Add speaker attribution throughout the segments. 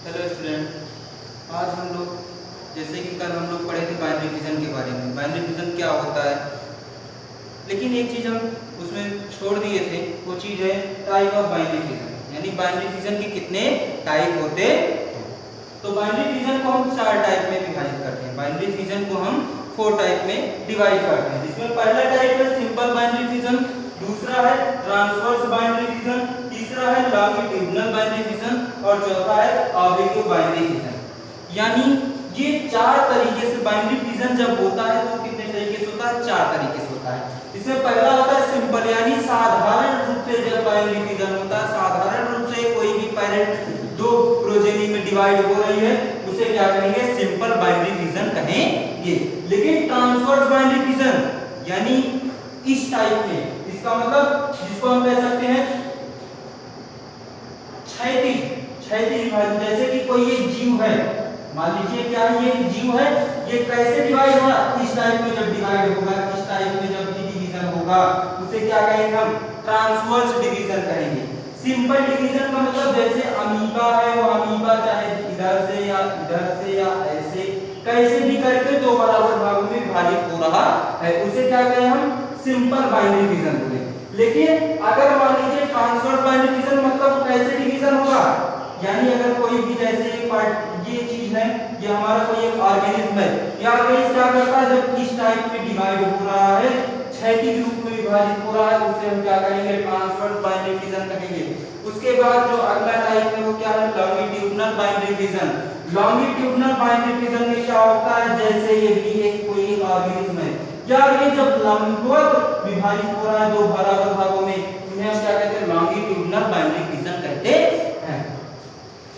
Speaker 1: Hello student, आज हम लोग जैसे कि कल हम लोग पढ़े थे बाइनरी फिजन के बारे में। बाइनरी फिजन क्या होता है, लेकिन एक चीज़ हम उसमें छोड़ दिए थे, वो चीज़ है टाइप ऑफ बाइनरी फिजन। यानी बाइनरी फिजन के कितने टाइप होते हैं। तो बाइनरी फिजन को हम 4 टाइप में विभाजित करते हैं। बाइनरी फिजन को हम 4 टाइप में डिवाइड करते हैं, जिसमें पहला टाइप है सिंपल बाइनरी फिजन, दूसरा है ट्रांसवर्स बाइनरी फिजन, तीसरा है लॉन्गिट्यूडिनल बाइनरी फिजन और चौथा है ऑब्लिक्व बाइनरी फिजन। यानी ये 4 तरीके से बाइनरी फिजन जब होता है तो कितने तरीके से होता है, 4 तरीके से होता है। इसमें पहला होता है सिंपल, यानी साधारण रूप से जब बाइनरी फिजन होता है, साधारण रूप से कोई भी पैरेंट दो प्रोजेनी में डिवाइड हो रही है, उसे क्या कहेंगे, सिंपल बाइनरी फिजन कहेंगे। लेकिन ट्रांसवर्स बाइनरी फिजन यानी इस टाइप में, इसका मतलब जिसको हम कह सकते हैं क्षैतिज विभाजन। जैसे कि कोई एक जीव है, मान लीजिए क्या है, ये जीव है, ये कैसे डिवाइड होगा, इस टाइप में जब डिवाइड होगा, इस टाइप में जब डिवीजन होगा, उसे क्या कहेंगे हम, ट्रांसवर्स डिवीजन कहेंगे। सिंपल डिवीजन का मतलब जैसे अमीबा है, वो अमीबा चाहे इधर से या ऐसे कैसे भी करके दो बराबर भागों में विभाजित हो रहा है, उसे क्या कहें हम, सिंपल बाइनरी फिजन बोले। लेकिन अगर मान लीजिए ट्रांसवर्स बाइनरी फिजन मतलब कैसे डिवीजन होगा, यानी अगर कोई भी जैसे ये चीज है, ये हमारा कोई एक ऑर्गेनिज्म है, ये ऑर्गेनिज्म क्या करता है, जब इस टाइप में डिवाइड हो रहा है, क्षैतिज रूप में विभाजित हो रहा है, उसे हम क्या कहेंगे, ट्रांसवर्स बाइनरी फिजन कहेंगे। उसके बाद जो अगला टाइप है वो क्या है, longitudinal binary fission. Longitudinal binary fission में क्या होता है, जैसे ये भी एक कोई ऑर्गेनिज्म है, या ये जब लंबवत विभाजित हो रहा है दो बराबर भागों में, उन्हें हम क्या कहते हैं, लॉन्गिट्यूडिनल बाइनरी फिजन कहते हैं।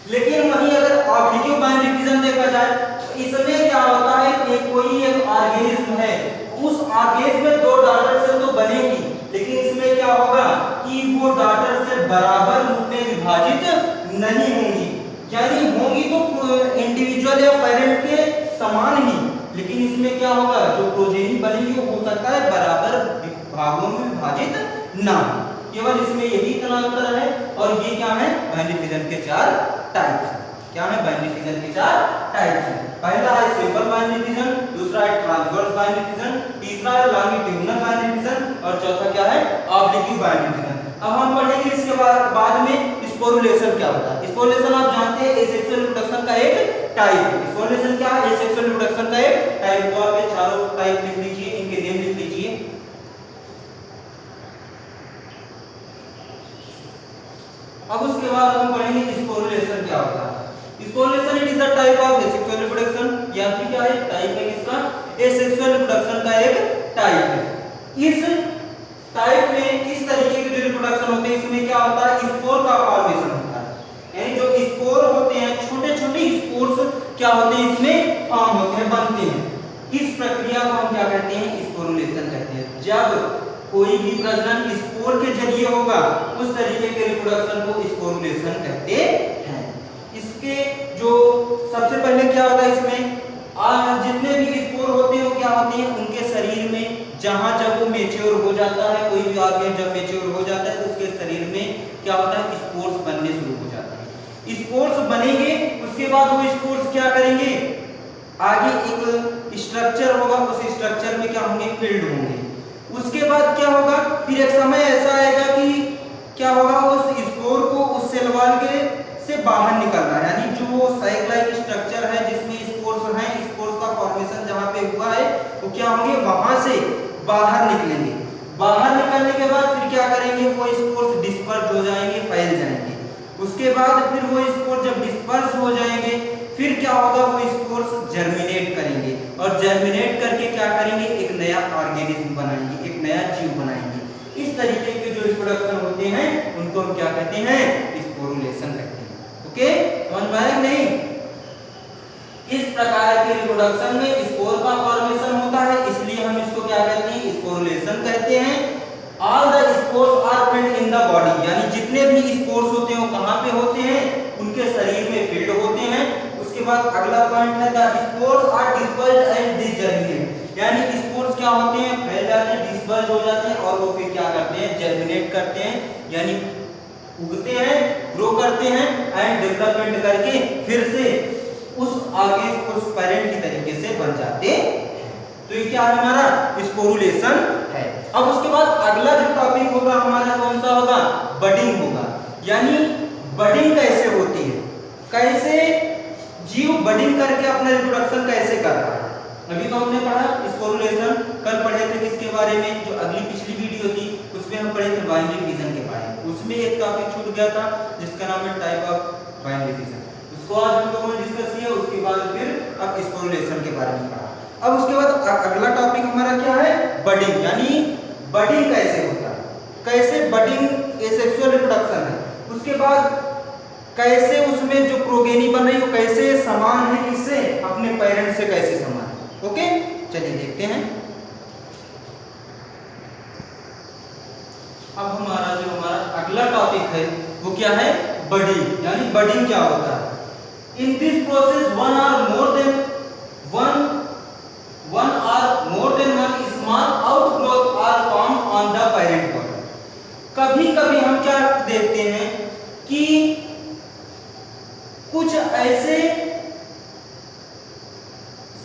Speaker 1: लेकिन वहीं अगर ऑब्लिक्व बाइनरी फिजन देखा जाए तो इसमें क्या होता है कि कोई एक ऑर्गेनिज्म है, उस ऑर्गेनिज्म में दो डॉटर सेल तो बनेगी, लेकिन इसमें क्या होगा कि वो डॉटर सेल बराबर रूप में विभाजित नहीं होंगी। यानी होंगी तो इंडिविजुअल या पेरेंट के समान ही, लेकिन इसमें क्या होगा, जो प्रोजेनी बनेगी वो हो सकता है बराबर भागों में विभाजित ना हो। केवल इसमें यही इतना अंतर है। और ये क्या है, बाइनरी फिजन के 4 टाइप्स। क्या है, बाइनरी फिजन के 4 टाइप्स हैं। पहला है सिंपल बाइनरी फिजन, दूसरा है ट्रांसवर्स बाइनरी फिजन, तीसरा है लॉन्गिट्यूडिनल बाइनरी फिजन और चौथा क्या है, ऑब्लिक्व बाइनरी फिजन। अब हम पढ़ेंगे इसके बाद में स्पोरुलेशन क्या होता है। स्पोरुलेशन आप जानते हैं एसेक्सुअल रिप्रोडक्शन का एक टाइप है। स्पोरुलेशन क्या है, एसेक्सुअल रिप्रोडक्शन का एक टाइप। तो आप ये चारों टाइप लिख लीजिए, इनके नेम लिख लीजिए। अब उसके बाद हम पढ़ेंगे स्पोरुलेशन क्या होता है। Sporulation it is a type of asexual reproduction, या फिर क्या है, टाइप है इसका, एसेक्सुअल रिप्रोडक्शन का एक टाइप है। इस टाइप में इस तरीके के जो रिप्रोडक्शन होते हैं, इसमें क्या होता है, स्पोर का फॉर्मेशन होता है। यानी जो स्पोर होते हैं, छोटे छोटे स्पोर्स क्या होते हैं, इसमें फॉर्म होते हैं, बनते हैं। इस प्रक्रिया को हम क्या कहते हैं, स्पोरुलेशन कहते हैं। जब कोई भी प्रजनन स्पोर के जरिए होगा, उस तरीके के रिप्रोडक्शन को स्पोरुलेशन कहते हैं। इसके जो सबसे पहले क्या होता है, इसमें जितने भी स्पोर होते हैं वो क्या होते हैं, उनके शरीर में जहां जब वो मैच्योर हो जाता है, कोई भी ऑर्गेन जब मैच्योर हो जाता है तो उसके शरीर में क्या होता है, स्पोर्स बनने शुरू हो जाते हैं। स्पोर्स बनेंगे, उसके बाद वो स्पोर्स क्या करेंगे, आगे एक स्ट्रक्चर होगा, उस स्ट्रक्चर में क्या होंगे, फील्ड होंगे। उसके बाद क्या होगा, फिर एक समय ऐसा आएगा कि क्या होगा, उस स्पोर को उस सेल वॉल के से बाहर निकलना है। यानी जो साइक लाइक स्ट्रक्चर है जिसमें स्पोर्स हैं, स्पोर्स का फॉर्मेशन जहां पे हुआ है, वो क्या होंगे, वहां से बाहर निकलेंगे। बाहर निकलने के बाद फिर क्या करेंगे, वो स्पोर्स डिस्पर्स हो जाएंगे, फैल जाएंगे। उसके बाद फिर वो स्पोर्स जब डिस्पर्स हो जाएंगे, फिर क्या होगा, वो स्पोर्स जर्मिनेट करेंगे, और जर्मिनेट करके क्या करेंगे, एक नया ऑर्गेनिज्म बनाएंगे, एक नया जीव बनाएंगे। इस तरीके के जो रिप्रोडक्शन होते हैं उनको हम क्या कहते हैं, स्पोरुलेशन कहते हैं। ओके, समझ में आया नहीं? इस प्रकार के रिप्रोडक्शन में स्पोर का फॉर्मेशन होता है, इसलिए हम इसको क्या कहते हैं, स्पोरुलेशन कहते हैं। All the spores are filled in the body, यानी जितने भी स्पोर्स होते हैं वो कहां पे होते हैं, उनके शरीर में फील्ड होते हैं। उसके बाद अगला पॉइंट है the spores are dispersed and disseminate, यानी स्पोर्स क्या होते हैं, फैल जाते हैं, डिस्पर्स हो जाते हैं, और वो फिर क्या करते हैं, जर्मिनेट करते हैं, यानी उगते हैं, ग्रो करते हैं एंड डेवलपमेंट करके फिर से उस आगे उस पेरेंट की तरीके से बन जाते हैं। तो ये क्या है हमारा स्पोरुलेशन है। अब उसके बाद अगला जो टॉपिक होगा हमारा कौन सा होगा, बडिंग होगा। यानी बडिंग कैसे होती है, कैसे जीव बडिंग करके अपना रिप्रोडक्शन कैसे कर रहा है। अभी तो हमने पढ़ा स्पोरुलेशन, कल पढ़े थे किसके बारे में, जो अगली पिछली वीडियो थी उसमें हम पढ़े थे बाइनरी फिजन के बारे में। उसमें एक टॉपिक छूट गया था जिसका नाम है टाइप ऑफ बाइनरी फिजन, उसको आज हम लोगों ने डिस्कस किया। उसके बाद फिर अब स्पोरुलेशन के बारे में पढ़ा। अब उसके बाद अगला टॉपिक हमारा क्या है, बडिंग। यानी बडिंग कैसे होता है, कैसे बडिंग एसेक्सुअल रिप्रोडक्शन है। उसके बाद कैसे उसमें जो प्रोगेनी बन रही है वो कैसे समान है इससे, अपने पेरेंट से कैसे समान है। ओके, चलिए देखते हैं। अब हमारा अगला टॉपिक है वो क्या है, बडिंग। यानी बडिंग क्या होता है। इन दिस प्रोसेस वन और more than one small outgrowth are form on the parent body. कभी कभी हम क्या देखते हैं कि कुछ ऐसे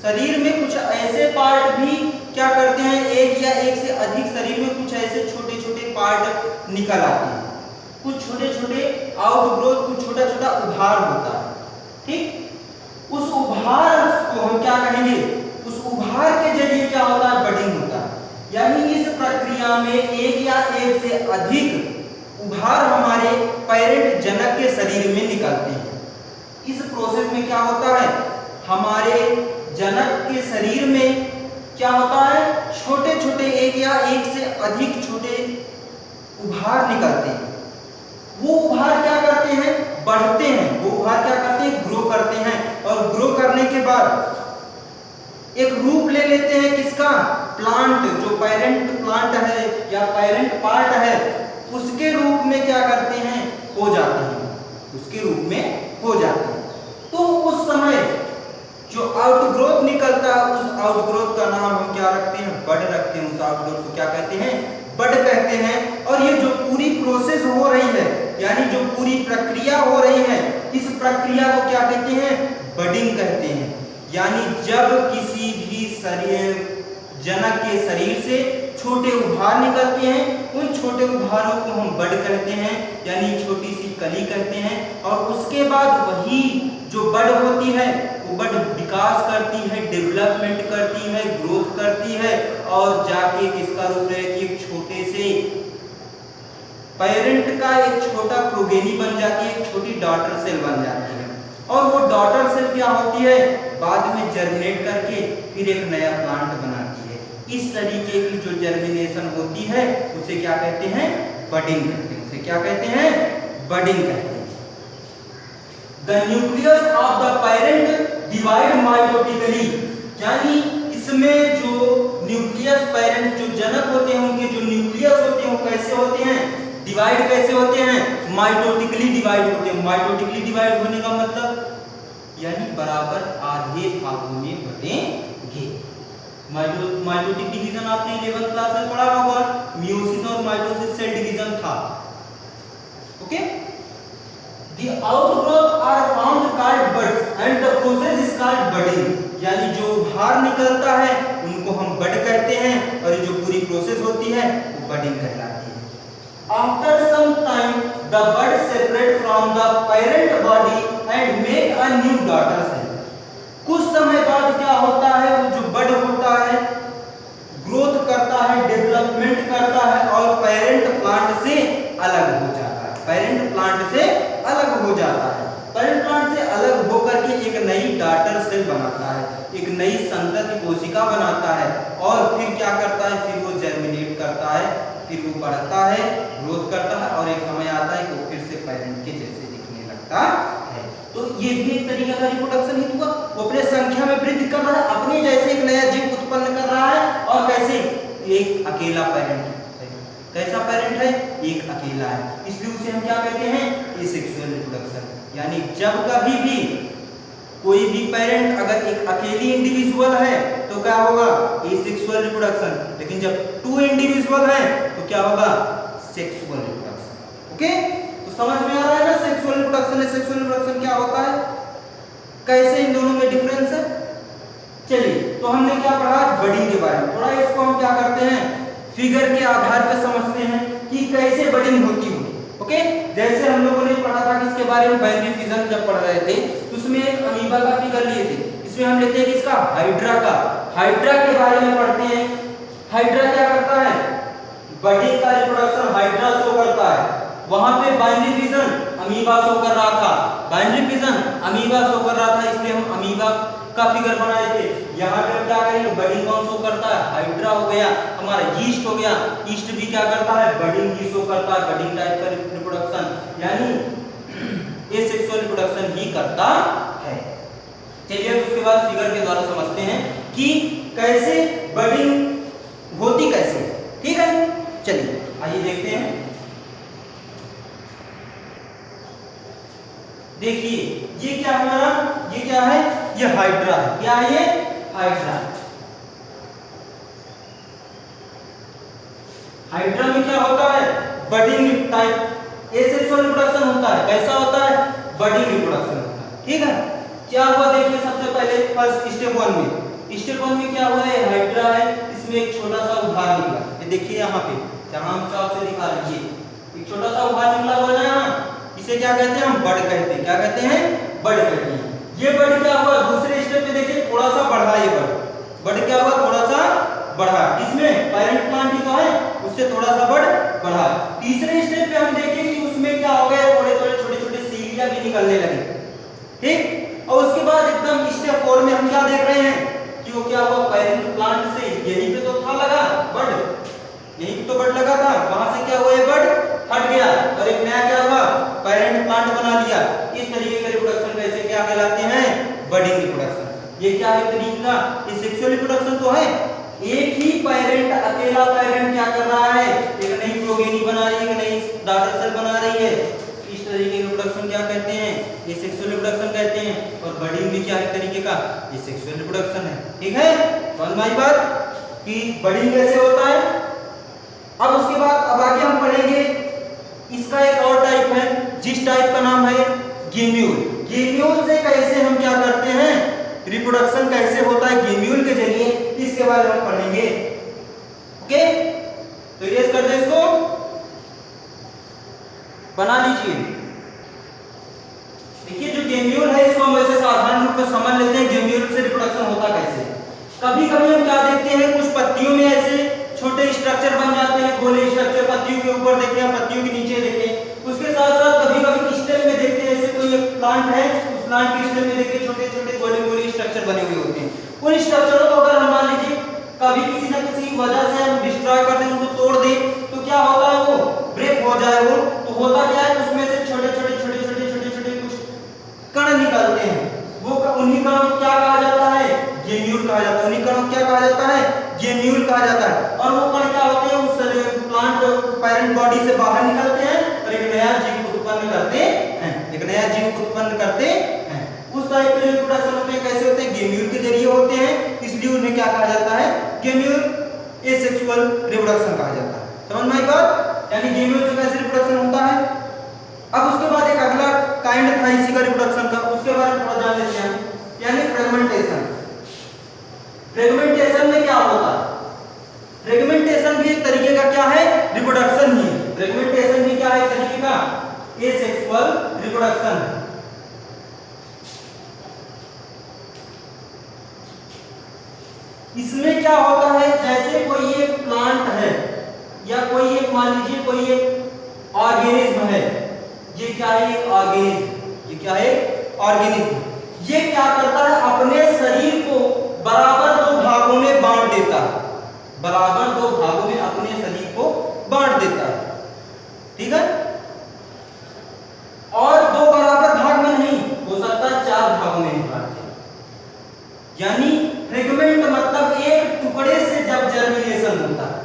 Speaker 1: शरीर में कुछ ऐसे पार्ट भी क्या करते हैं, एक या एक से अधिक शरीर में कुछ ऐसे छोटे छोटे पार्ट निकल आते हैं, कुछ छोटे छोटे आउटग्रोथ, कुछ छोटा छोटा उभार होता है। ठीक, उस उभार को हम क्या कहेंगे, उस उभार के जरिए क्या होता है, बडिंग होता है। यानी इस प्रक्रिया में एक या एक से अधिक उभार हमारे पेरेंट जनक के शरीर में निकलते हैं। इस प्रोसेस में क्या होता है, हमारे जनक के शरीर में क्या होता है, छोटे छोटे एक या एक से अधिक छोटे उभार निकलते हैं। वो उभार क्या करते हैं, बढ़ते हैं। वो उभार क्या करते हैं, ग्रो करते हैं। और ग्रो करने के बाद एक रूप ले लेते हैं किसका, प्लांट, जो पेरेंट प्लांट है या पेरेंट पार्ट है उसके रूप में क्या करते हैं, हो जाते हैं, उसके रूप में हो जाते हैं। तो उस समय जो आउटग्रोथ निकलता है उस आउटग्रोथ का नाम हम क्या रखते हैं, बड रखते हैं। उस आउटग्रोथ को क्या कहते हैं, बड कहते हैं। और ये जो पूरी प्रोसेस हो रही है, यानी जो पूरी प्रक्रिया हो रही है, इस प्रक्रिया को क्या कहते हैं, बडिंग कहते हैं। यानी जब किसी भी शरीर जनक के शरीर से छोटे उभार निकलते हैं, उन छोटे उभारों को हम बड कहते हैं, यानी छोटी सी कली कहते हैं। और उसके बाद वही जो बड होती है वो बड विकास करती है, डेवलपमेंट करती है, ग्रोथ करती है और जाके किसका रूप लेती है, एक छोटे से पेरेंट का एक छोटा प्रोगेनी बन जाती है, एक छोटी डॉटर सेल बन जाती है। और वो डॉटर सेल क्या होती है, बाद में जर्मिनेट करके फिर एक नया प्लांट बनाती है। इस तरीके की जो जर्मिनेशन होती है उसे क्या कहते हैं, बडिंग कहते हैं। उसे क्या कहते हैं, बडिंग कहते हैं। The nucleus of the parent divide mitotically, यानी इसमें जो न्यूक्लियस पेरेंट जो जनक होते हैं उनके जो न्यूक्लियस होते हैं वो कैसे होते हैं, डिवाइड कैसे होते हैं, माइटोटिकली डिवाइड होते हैं। माइटोटिकली डिवाइड होने का मतलब यानी बराबर आधे भागों में बटेंगे। माइटोटिक डिवीजन आपने 11th क्लास में पढ़ा होगा, मियोसिस और माइटोसिस सेल डिवीजन था। Okay, The outgrowth are found called buds and the process is called budding। यानी जो उभार निकलता है उनको हम बड कहते हैं और ये जो पूरी प्रोसेस होती है वो बडिंग कहलाती है। After some time the bud separate from the parent body and make a new daughter cell। कुछ समय बाद क्या होता है, वो जो बड होता है ग्रोथ करता है, डेवलपमेंट करता है और पेरेंट प्लांट से अलग हो जाता है। पेरेंट प्लांट से अलग हो जाता है। पेरेंट प्लांट से अलग होकर के एक नई डॉटर सेल बनाता है, एक नई संतति कोशिका बनाता है और फिर क्या करता है, फिर वो जर्मिनेट करता है, फिर वो बढ़ता है, ग्रोथ करता है और एक समय आता है कि वो फिर से पेरेंट के जैसे दिखने लगता है। तो ये भी एक तरीका का रिप्रोडक्शन ही हुआ। वो अपने संख्या में वृद्धि कर रहा है, अपने जैसे एक नया जीव उत्पन्न कर रहा है और कैसे, एक अकेला पेरेंट है। कैसा पेरेंट है, एक अकेला है, इसलिए उसे हम क्या कहते हैं, एसेक्सुअल रिप्रोडक्शन। यानी जब कभी भी कोई भी पेरेंट अगर एक अकेली इंडिविजुअल है तो क्या होगा, एसेक्सुअल रिप्रोडक्शन। लेकिन जब 2 इंडिविजुअल हैं तो क्या होगा, सेक्सुअल रिप्रोडक्शन। ओके, तो समझ में आ रहा है ना सेक्सुअल रिप्रोडक्शन है, सेक्सुअल रिप्रोडक्शन क्या होता है, कैसे इन दोनों में डिफरेंस है। चलिए तो हमने क्या पढ़ा बडिंग के बारे में, थोड़ा इसको हम क्या करते हैं फिगर के आधार पर समझते हैं कि कैसे बडिंग होती होगी। ओके, जैसे हम लोगों ने पढ़ा था कि इसके बारे में बाइनरी फिजन जब पढ़ रहे थे तो उसमें एक अमीबा का फिगर लिए थे, इसमें हम लेते हैं किसका, हाइड्रा का। हाइड्रा के बारे में पढ़ते हैं, हाइड्रा क्या करता है, बडिंग का रिप्रोडक्शन हाइड्रा शो करता है। वहां पे बाइनरी फिजन अमीबा शो कर रहा था, बाइनरी फिजन अमीबा शो कर रहा था, इसलिए हम अमीबा का फिगर बनाए थे। यहाँ पे क्या करेंगे, बडिंग कौन शो करता है, हाइड्रा हो गया, हमारा यीस्ट हो गया, यीस्ट भी क्या करता है, बडिंग ही शो करता है, बडिंग टाइप का रिप्रोडक्शन, यानी एसेक्सुअल रिप्रोडक्शन ही करता है। चलिए उसके बाद फिगर के द्वारा समझते हैं कि कैसे बडिंग होती कैसे, ठीक है। चलिए आइए देखते हैं। देखिए ये क्या हमारा, ये क्या है, ये हाइड्रा है, क्या है ये, हाइड्रा। हाइड्रा में क्या होता है, बडिंग टाइप एसेक्सुअल रिप्रोडक्शन होता है। कैसा होता है, बडिंग रिप्रोडक्शन होता है, ठीक है। क्या हुआ देखिए, सबसे पहले फर्स्ट स्टेप 1 में, स्टेप 1 में क्या हुआ है, हाइड्रा है, इसमें एक छोटा सा उभार निकला, ये देखिए यहाँ पे जहां हम चौक से दिखा रहे हैं, एक छोटा सा उभार निकला हुआ है यहाँ, इसे क्या कहते हैं, हम बड कहते हैं, क्या कहते हैं, बड कहते हैं। ये बड क्या हुआ, दूसरे स्टेप पे देखिए थोड़ा सा बढ़ा, ये बड क्या हुआ, थोड़ा सा बढ़ा, इसमें पेरेंट प्लांट ही तो है, उससे थोड़ा सा बड बढ़ा। तीसरे स्टेप पे हम देखें कि उसमें क्या हो गया, थोड़े थोड़े छोटे छोटे सीलिया भी निकलने लगे, ठीक। और उसके बाद एकदम स्टेप 4 में हम क्या देख रहे हैं कि वो क्या हुआ, पेरेंट प्लांट से यहीं पे तो था लगा बड, यहीं पे तो बड लगा था, वहां से क्या हुआ, ये बड हट गया और एक नया क्या हुआ, पेरेंट प्लांट बना लिया। इस तरीके के रिप्रोडक्शन कैसे क्या कहलाते हैं, बडिंग रिप्रोडक्शन। ये क्या है तरीका, ये सेक्सुअल रिप्रोडक्शन तो है, एक ही पेरेंट, अकेला पेरेंट क्या कर रहा है, एक नई प्रोगेनी बना रही है, एक नई डॉटर सेल बना रही है। इस तरीके के रिप्रोडक्शन क्या कहते हैं, ये सेक्सुअल रिप्रोडक्शन कहते हैं। और बडिंग भी क्या है तरीके का, ये सेक्सुअल रिप्रोडक्शन है, ठीक है। समझ में आई बात कि बडिंग कैसे होता है। अब उसके बाद अब आगे हम पढ़ेंगे, इसका एक और टाइप है, जिस टाइप का नाम है गेम्यूल। गेम्यूल से कैसे हम क्या करते हैं, रिप्रोडक्शन कैसे होता है गेम्यूल के जरिए, इसके बारे में हम पढ़ेंगे। ओके, तो इरेज कर दे, इसको बना लीजिए। देखिए जो गेम्यूल है इसको हम वैसे साधारण रूप में समझ लेते हैं, गेम्यूल से रिप्रोडक्शन होता कैसे। कभी कभी हम क्या देखते हैं, कुछ पत्तियों में ऐसे छोटे स्ट्रक्चर बन जाते हैं, गोले स्ट्रक्चर, पत्तियों के ऊपर देखें, पत्तियों के नीचे देखें। उसके साथ साथ कभी कभी स्टेम में देखते हैं, जैसे कोई एक प्लांट है, उस प्लांट के स्टेम में देखिए छोटे छोटे गोले गोले स्ट्रक्चर बने हुए होते हैं। उन स्ट्रक्चरों को अगर हम मान लीजिए कभी किसी न किसी वजह से हम डिस्ट्रॉय कर दें, उनको तोड़ दें, तो क्या होता है, वो ब्रेक हो जाए, वो तो होता क्या है, उसमें से छोटे छोटे छोटे छोटे छोटे छोटे कुछ कण निकलते हैं। वो उन्हीं कणों को क्या कहा जाता है, गेम्यूल कहा जाता है। उन्हीं कणों को क्या कहा जाता है, गेम्यूल कहा जाता है। और वो कण क्या होते हैं, उस प्लांट पेरेंट बॉडी से बाहर निकलते हैं और एक नया जीव उत्पन्न करते हैं, एक नया जीव उत्पन्न करते हैं। उस टाइप के जो रिप्रोडक्शन होते हैं कैसे होते हैं, गेम्यूल के जरिए होते हैं, इसलिए उन्हें क्या कहा जाता है, गेम्यूल एसेक्सुअल रिप्रोडक्शन कहा जाता है। समझ में आई बात, यानी गेम्यूल से कैसे रिप्रोडक्शन होता है। अब उसके बाद एक अगला काइंड था इसी का रिप्रोडक्शन का, उसके बारे में थोड़ा जान लेते हैं, यानी फ्रेगमेंटेशन। फ्रेगमेंटेशन में क्या होता है, फ्रेगमेंटेशन भी एक तरीके का क्या है, रिप्रोडक्शन ही है। फ्रेगमेंटेशन भी क्या है एक तरीके का एसेक्सुअल रिप्रोडक्शन है। इसमें क्या होता है, जैसे कोई एक प्लांट है या कोई एक मान लीजिए कोई एक ऑर्गेनिज्म है, ये क्या है, एक ऑर्गेनिज्म, ये क्या है, ऑर्गेनिज्म। ये क्या करता है, अपने शरीर को बराबर दो भागों में बांट देता है, बराबर दो भागों में अपने शरीर को बांट देता है, ठीक है। और दो बराबर भाग में नहीं हो सकता, 4 भागों में बांट दे। यानी फ्रेगमेंट मतलब एक टुकड़े से जब जर्मिनेशन होता है,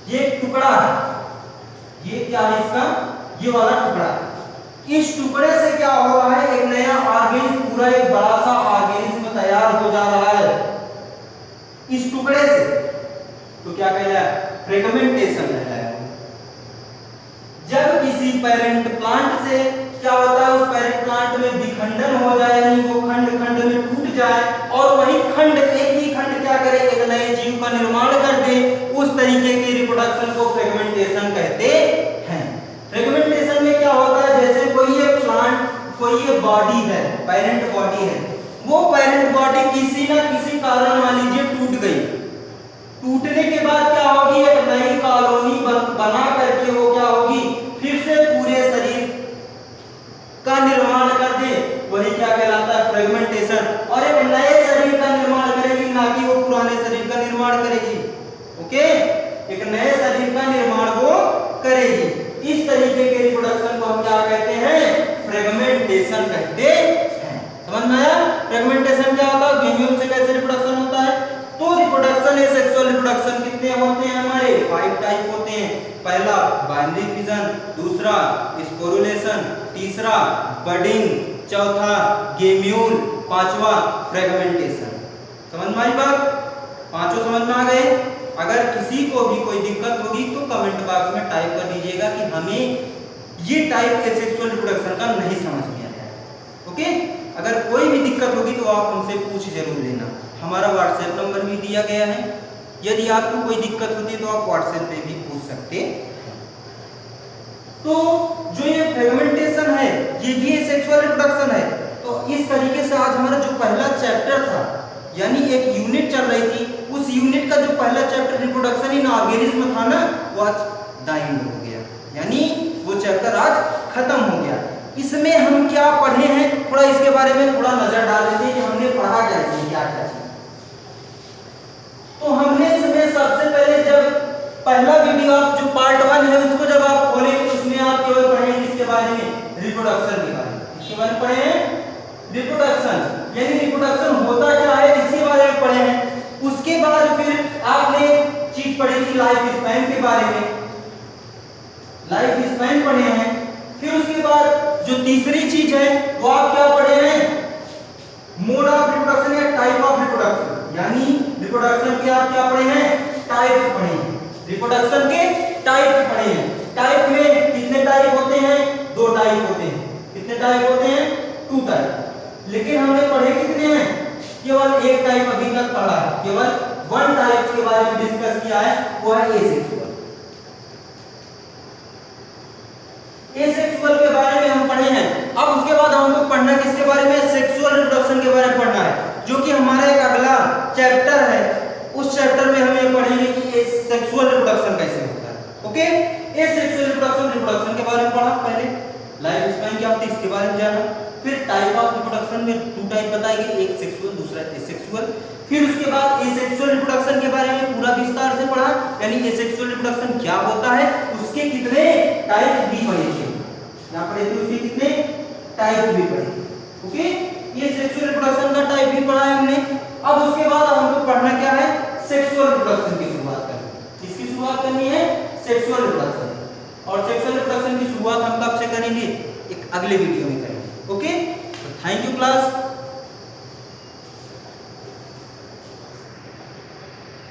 Speaker 1: ये टुकड़ा है, ये क्या है इसका, ये वाला टुकड़ा, इस टुकड़े से क्या हो रहा है, एक नया ऑर्गेनिज्म, पूरा एक बड़ा सा ऑर्गेनिज्म तैयार हो जा रहा है इस टुकड़े से, तो क्या कहलाया, फ्रेगमेंटेशन कहलाया। जब किसी किसी पेरेंट प्लांट से क्या होता है, उस पेरेंट प्लांट में विखंडन हो जाए, यानी वो खंड खंड में टूट जाए और वही खंड, एक ही खंड क्या करे, एक नए जीव का निर्माण कर दे, उस तरीके के रिप्रोडक्शन को फ्रेगमेंटेशन कहते हैं। फ्रेगमेंटेशन में क्या होता है, जैसे कोई ये प्लांट, कोई ये बॉडी है, पेरेंट बॉडी है, वो पेरेंट बॉडी किसी ना किसी कारण मान लीजिए टूट गई, टूटने के बाद क्या होगी, एक नई कॉलोनी बना करके वो क्या होगी, फिर से पूरे शरीर का निर्माण कर दे, वही क्या कहलाता है, फ्रेगमेंटेशन। और एक नए शरीर का निर्माण करेगी, ना कि वो पुराने शरीर का निर्माण करेगी। ओके, एक नए शरीर का निर्माण वो करेगी। इस तरीके के रिप्रोडक्शन को हम क्या कहते हैं, फ्रेगमेंटेशन कहते हैं। समझ में आया? फ्रेगमेंटेशन क्या होता है, गेमियम से कैसे रिप्रोडक्शन होता है। तो रिप्रोडक्शन है, सेक्सुअल रिप्रोडक्शन कितने होते हैं हमारे, 5 टाइप होते हैं। पहला बाइनरी फिजन, दूसरा स्पोरुलेशन, तीसरा बडिंग, चौथा गेम्यूल, पांचवा फ्रेगमेंटेशन। समझ में आई बात? पांचों समझ में आ गए? अगर किसी को भी कोई दिक्कत होगी तो कमेंट बॉक्स में टाइप कर दीजिएगा कि हमें ये टाइप के सेक्सुअल रिप्रोडक्शन का नहीं समझ में आया है। ओके, अगर कोई भी दिक्कत होगी तो आप हमसे पूछ जरूर लेना। हमारा व्हाट्सएप नंबर भी दिया गया है, यदि आपको कोई दिक्कत होती है तो आप व्हाट्सएप पे भी पूछ सकते हैं। तो जो ये फ्रेगमेंटेशन है ये भी सेक्सुअल रिप्रोडक्शन है। तो इस तरीके से आज हमारा जो पहला चैप्टर था, यानी एक यूनिट चल रही थी, उस यूनिट का जो पहला चैप्टर रिप्रोडक्शन इन ऑर्गेनिज्म था ना, वो आज डाइंड हो गया, यानी वो चैप्टर आज खत्म हो गया। इसमें हम क्या पढ़े हैं, थोड़ा इसके बारे में थोड़ा नजर डाल लेते हैं कि हमने पढ़ा क्या चीज, क्या क्या चीज। तो हमने इसमें सबसे पहले जब पहला वीडियो आप जो पार्ट 1 है उसको जब आप खोले तो उसमें आप केवल पढ़े इसके बारे में, रिप्रोडक्शन के बारे में। इसके बारे में पढ़े हैं रिप्रोडक्शन, यानी रिप्रोडक्शन होता क्या है इसके बारे में पढ़े हैं। उसके बाद फिर आपने चीज पढ़ी थी लाइफ स्पैन के बारे में, लाइफ स्पैन पढ़े हैं। फिर उसके बाद जो तीसरी चीज है वो आप क्या पढ़े हैं, मोड ऑफ रिप्रोडक्शन या टाइप ऑफ रिप्रोडक्शन, यानी रिप्रोडक्शन के आप क्या पढ़े हैं, टाइप्स पढ़े हैं। रिप्रोडक्शन के टाइप्स पढ़े हैं। टाइप में कितने टाइप होते हैं, 2 टाइप होते हैं। कितने टाइप होते हैं, 2 टाइप। लेकिन हमने पढ़े कितने हैं, केवल एक टाइप अभी तक पढ़ा है, केवल 1 टाइप के बारे में डिस्कस किया है, वो है एसेक्सुअल। एसेक्सुअल के बारे में हम पढ़े हैं। अब उसके बाद हमको पढ़ना किसके बारे में, सेक्सुअल रिप्रोडक्शन के बारे में पढ़ना है, जो कि हमारा एक अगला चैप्टर है। उस चैप्टर में हम ये पढ़ेंगे कि सेक्सुअल रिप्रोडक्शन कैसे होता है। ओके, एसेक्सुअल रिप्रोडक्शन के बारे में पढ़ा, पहले लाइफ स्पैन क्या होती है इसके बारे में जाना, फिर टाइप ऑफ रिप्रोडक्शन में 2 टाइप बताए गए, एक सेक्सुअल दूसरा एसेक्सुअल। फिर उसके बाद एसेक्सुअल रिप्रोडक्शन के बारे में पूरा विस्तार से पढ़ा, यानी एसेक्सुअल रिप्रोडक्शन क्या होता है, उसके कितने टाइप्स भी पढ़े थे, यहाँ पढ़े थे उसके कितने टाइप्स भी पढ़े। ओके, ये सेक्सुअल रिप्रोडक्शन का टाइप भी पढ़ा है हमने। अब उसके बाद हमको पढ़ना क्या है, सेक्सुअल रिप्रोडक्शन की शुरुआत करनी है। इसकी शुरुआत करनी है सेक्सुअल रिप्रोडक्शन, और सेक्सुअल रिप्रोडक्शन की शुरुआत हम कब से करेंगे, एक अगले वीडियो